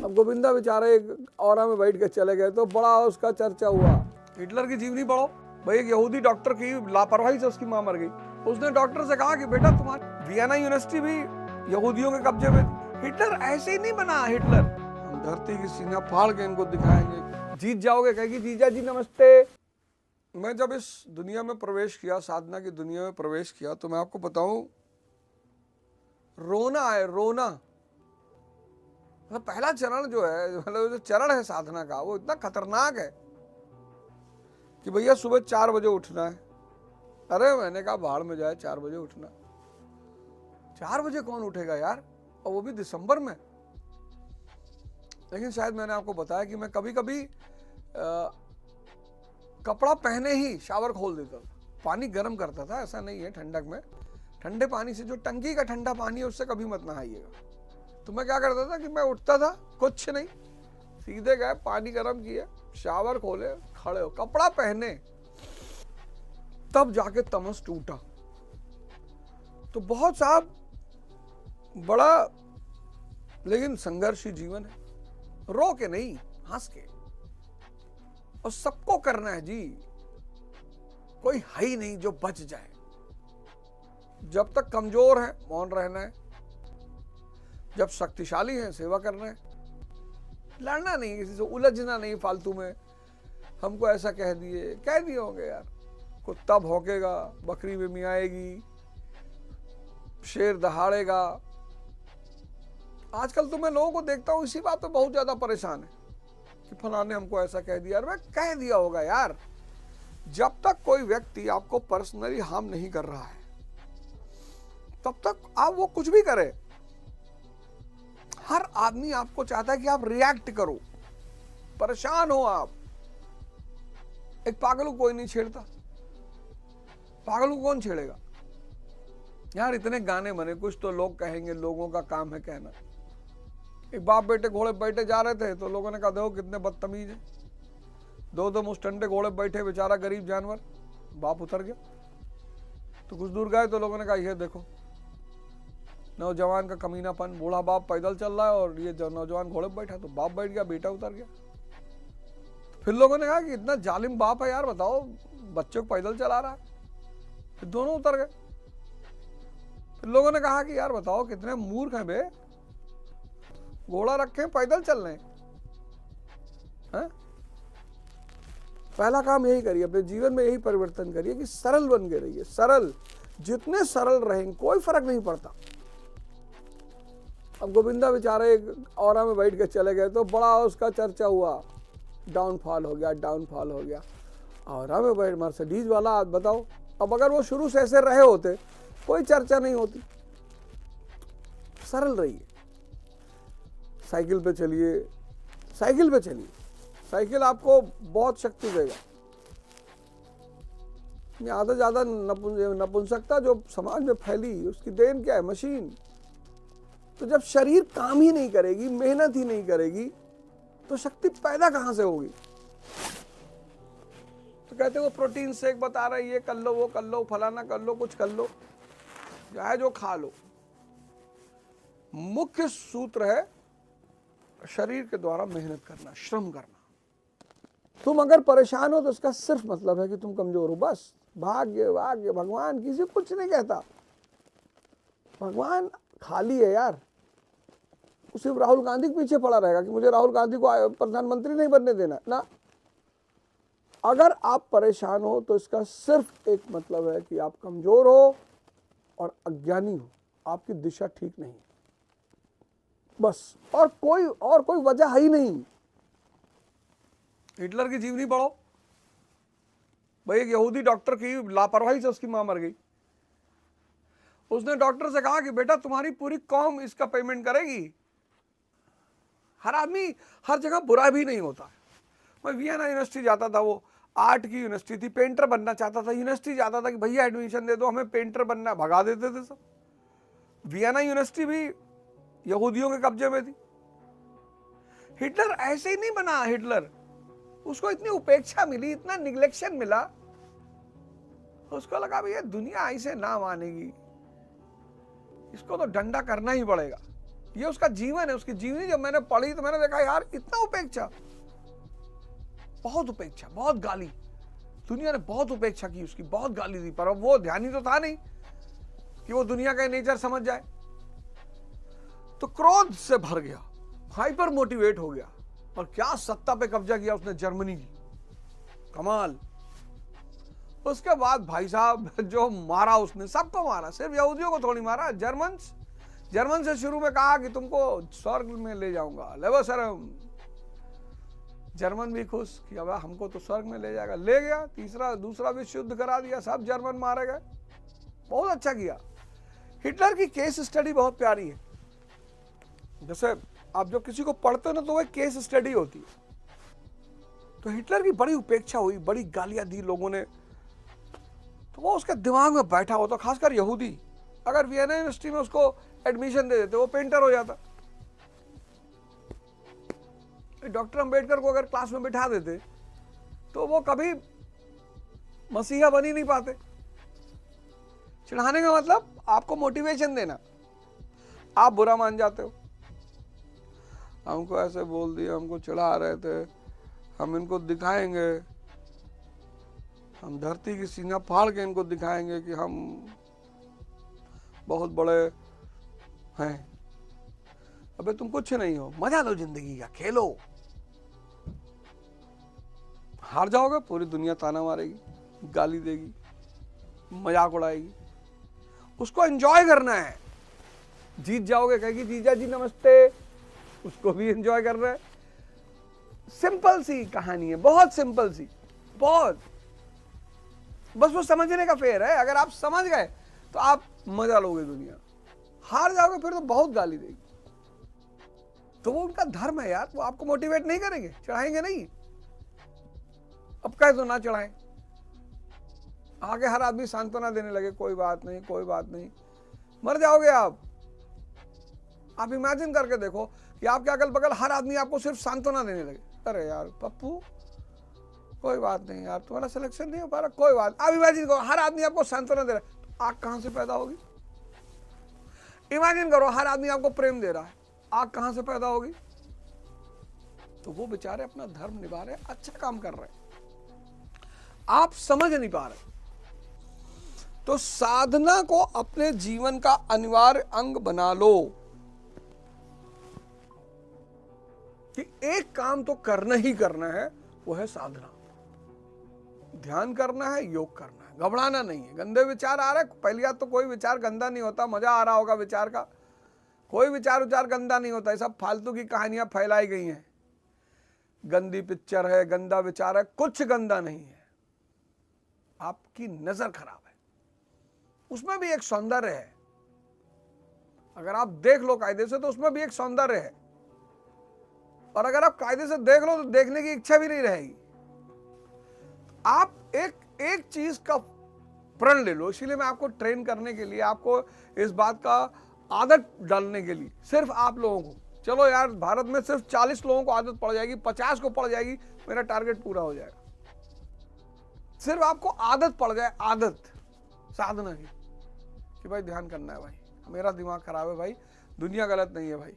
अब गोविंदा बेचारे एक औरा में बैठ के चले गए तो बड़ा उसका चर्चा हुआ। हिटलर की जीवनी पढ़ो भाई। एक यहूदी डॉक्टर की लापरवाही से उसकी मां मर गई। उसने डॉक्टर से कहा कि बेटा तुम्हारी वियना यूनिवर्सिटी भी यहूदियों के कब्जे में थी। हिटलर ऐसे ही नहीं बना। हिटलर हम धरती की सीना फाड़ के इनको दिखाएंगे, जीत जाओगे। कहेगी जीजा जी नमस्ते। मैं जब इस दुनिया में प्रवेश किया, साधना की दुनिया में प्रवेश किया, तो मैं आपको बताऊं रोना है, रोना। मतलब पहला चरण जो है, मतलब जो चरण है साधना का, वो इतना खतरनाक है कि भैया सुबह 4 बजे उठना है। अरे मैंने कहा भाड़ में जाए 4 बजे उठना। 4 बजे कौन उठेगा यार, और वो भी दिसंबर में। लेकिन शायद मैंने आपको बताया कि मैं कभी कभी कपड़ा पहने ही शावर खोल देता था, पानी गर्म करता था। ऐसा नहीं है ठंडक में, ठंडे पानी से, जो टंकी का ठंडा पानी है उससे कभी मत नहाइएगा। तो मैं क्या करता था कि मैं उठता था, कुछ नहीं, सीधे गए, पानी गर्म किए, शावर खोले, खड़े हो, कपड़ा पहने, तब जाके तमस टूटा। तो बहुत साहब बड़ा लेकिन संघर्षी जीवन है। रो के नहीं, हंस के। और सबको करना है जी, कोई है ही नहीं जो बच जाए। जब तक कमजोर है मौन रहना है, जब शक्तिशाली है सेवा करना है। लड़ना नहीं, किसी से उलझना नहीं फालतू में। हमको ऐसा कह दिए होंगे यार। कुत्ता भौंकेगा, बकरी में मियाएगी, शेर दहाड़ेगा। आजकल तो मैं लोगों को देखता हूं इसी बात पे बहुत ज्यादा परेशान है कि फलाने हमको ऐसा कह दिया। अरे कह दिया होगा यार। जब तक कोई व्यक्ति आपको पर्सनली हार्म नहीं कर रहा है, तब तक आप वो कुछ भी करे। हर आदमी आपको चाहता है कि आप रिएक्ट करो, परेशान हो आप। एक पागल को कोई नहीं छेड़ता। पागल को कौन छेड़ेगा यार। इतने गाने बने, कुछ तो लोग कहेंगे, लोगों का काम है कहना। एक बाप बेटे घोड़े बैठे जा रहे थे तो लोगों ने कहा देखो कितने बदतमीज है, दो मुस्टंडे घोड़े बैठे, बेचारा गरीब जानवर। बाप उतर गया। तो कुछ दूर गए तो लोगों ने कहा ये देखो नौजवान का कमीनापन। बूढ़ा बाप पैदल चल रहा है और ये नौजवान घोड़े पर बैठा। तो बाप बैठ गया, बेटा उतर गया। फिर लोगों ने कहा कि इतना जालिम बाप है यार, बताओ बच्चों को पैदल चला रहा है। फिर दोनों उतर गए। फिर लोगों ने कहा कि यार बताओ कितने मूर्ख हैं बे, घोड़ा रखे पैदल चल रहे हैं। पहला काम यही करिए, अपने जीवन में यही परिवर्तन करिए कि सरल बन के रहिए। सरल, जितने सरल रहेंगे कोई फर्क नहीं पड़ता। अब गोविंदा बेचारे एक औरा में बैठ के चले गए तो बड़ा उसका चर्चा हुआ। डाउनफॉल हो गया, डाउनफॉल हो गया। औरा में बैठ मर्सिडीज वाला, आप बताओ। अब अगर वो शुरू से ऐसे रहे होते कोई चर्चा नहीं होती। सरल रहिए। साइकिल पे चलिए, साइकिल पे चलिए। साइकिल आपको बहुत शक्ति देगा। आधा ज्यादा नपुंसकता जो समाज में फैली, उसकी देन क्या है? मशीन। तो जब शरीर काम ही नहीं करेगी, मेहनत ही नहीं करेगी, तो शक्ति पैदा कहां से होगी? तो कहते वो प्रोटीन शेक बता रहे, ये कर लो, वो कर लो, फलाना कर लो, कुछ कर लो, चाहे जो खा लो। मुख्य सूत्र है शरीर के द्वारा मेहनत करना, श्रम करना। तुम अगर परेशान हो तो उसका सिर्फ मतलब है कि तुम कमजोर हो। बस भाग्य भाग्य, भगवान किसी कुछ नहीं कहता। भगवान खाली है यार। सिर्फ राहुल गांधी के पीछे पड़ा रहेगा कि मुझे राहुल गांधी को प्रधानमंत्री नहीं बनने देना ना। अगर आप परेशान हो तो इसका सिर्फ एक मतलब है कि आप कमजोर हो और अज्ञानी हो, आपकी दिशा ठीक नहीं है। बस, और कोई वजह है ही नहीं। हिटलर की जीवनी पढ़ो भाई। एक यहूदी डॉक्टर की लापरवाही से उसकी मां मर गई। उसने डॉक्टर से कहा कि बेटा तुम्हारी पूरी कौम इसका पेमेंट करेगी। हर आदमी हर जगह बुरा भी नहीं होता। मैं वियना यूनिवर्सिटी जाता था, वो आर्ट की यूनिवर्सिटी थी, पेंटर बनना चाहता था। यूनिवर्सिटी जाता था कि भैया एडमिशन दे दो, हमें पेंटर बनना, भगा देते थे सब। वियना यूनिवर्सिटी भी यहूदियों के कब्जे में थी। हिटलर ऐसे ही नहीं बना। हिटलर, उसको इतनी उपेक्षा मिली, इतना निग्लेक्शन मिला, उसको लगा भैया दुनिया ऐसे ना मानेगी, इसको तो डंडा करना ही पड़ेगा। ये उसका जीवन है, उसकी जीवनी जब मैंने पढ़ी तो मैंने देखा यार इतना उपेक्षा, बहुत उपेक्षा, बहुत गाली, दुनिया ने बहुत उपेक्षा की उसकी, बहुत गाली दी, पर वो ध्यानी तो था नहीं कि वो दुनिया का नेचर समझ जाए। तो क्रोध से भर गया, हाइपर मोटिवेट हो गया, और क्या सत्ता पे कब्जा किया उसने जर्मनी की, कमाल। उसके बाद भाई साहब जो मारा उसने, सबको मारा, सिर्फ यहूदियों को थोड़ी मारा, जर्मन से शुरू में कहा कि तुमको स्वर्ग में ले जाऊंगा, लेवोसरम। जर्मन भी खुश कि अब हमको तो स्वर्ग में ले जाएगा, ले गया। दूसरा विश्व युद्ध करा दिया, सब जर्मन मारे गए, बहुत अच्छा किया। हिटलर की केस स्टडी बहुत प्यारी है। जैसे आप जो किसी को पढ़ते हो ना तो वह केस स्टडी होती है। तो हिटलर की बड़ी उपेक्षा हुई, बड़ी गालियां दी लोगों ने, तो वो उसके दिमाग में बैठा हुआ था, खासकर यहूदी। अगर वियना यूनिवर्सिटी में उसको एडमिशन दे देते वो पेंटर हो जाता। डॉक्टर अंबेडकर को अगर क्लास में बिठा देते तो वो कभी मसीहा बन ही नहीं पाते। चिढ़ाने का मतलब आपको मोटिवेशन देना। आप बुरा मान जाते हो, हमको ऐसे बोल दिया, हमको चिढ़ा रहे थे, हम इनको दिखाएंगे, हम धरती की सीना फाड़ के इनको दिखाएंगे कि हम बहुत बड़े हैं। अबे तुम कुछ नहीं हो, मजा लो जिंदगी का, खेलो। हार जाओगे पूरी दुनिया ताना मारेगी, गाली देगी, मजाक उड़ाएगी। उसको एंजॉय करना है। जीत जाओगे कहेगी जीजा जी नमस्ते, उसको भी एंजॉय कर रहे हैं। सिंपल सी कहानी है, बहुत सिंपल सी, बहुत, बस वो समझने का फेर है। अगर आप समझ गए तो आप मजा लोगे दुनिया। हार जाओगे फिर तो बहुत गाली देगी। तो वो उनका धर्म है यार, वो आपको मोटिवेट नहीं करेंगे, चढ़ाएंगे नहीं। अब कहे तो ना चढ़ाएं, आगे हर आदमी सांत्वना देने लगे, कोई बात नहीं, कोई बात नहीं, मर जाओगे आप। आप इमेजिन करके देखो कि आपके अगल बगल हर आदमी आपको सिर्फ सांत्वना देने लगे, अरे यार पप्पू कोई बात नहीं यार, तुम्हारा सिलेक्शन नहीं हो पा रहा, कोई बात। आप इमेजिन करो हर आदमी आपको सांत्वना दे रहा है, आग कहां से पैदा होगी? इमेजिन करो हर आदमी आपको प्रेम दे रहा है, आग कहां से पैदा होगी? तो वो बेचारे अपना धर्म निभा रहे, अच्छा काम कर रहे हैं, आप समझ नहीं पा रहे। तो साधना को अपने जीवन का अनिवार्य अंग बना लो कि एक काम तो करना ही करना है, वो है साधना। ध्यान करना है, योग करना है, घबराना नहीं है। गंदे विचार आ रहे, पहली बात तो कोई विचार गंदा नहीं होता, मजा आ रहा होगा विचार का, कोई विचार गंदा नहीं होता। ये सब फालतू की कहानियां फैलाई गई हैं, गंदी पिक्चर है, गंदा विचार है, कुछ गंदा नहीं है, आपकी नजर खराब है। उसमें भी एक सौंदर्य है, अगर आप देख लो कायदे से तो उसमें भी एक सौंदर्य है, और अगर आप कायदे से देख लो तो देखने की इच्छा भी नहीं रहेगी। आप एक चीज का प्रण ले लो। इसीलिए मैं आपको ट्रेन करने के लिए, आपको इस बात का आदत डालने के लिए, सिर्फ आप लोगों को, चलो यार भारत में सिर्फ 40 लोगों को आदत पड़ जाएगी, 50 को पड़ जाएगी, मेरा टारगेट पूरा हो जाएगा। सिर्फ आपको आदत पड़ जाए, आदत साधना की, कि भाई ध्यान करना है भाई, मेरा दिमाग खराब है भाई, दुनिया गलत नहीं है भाई,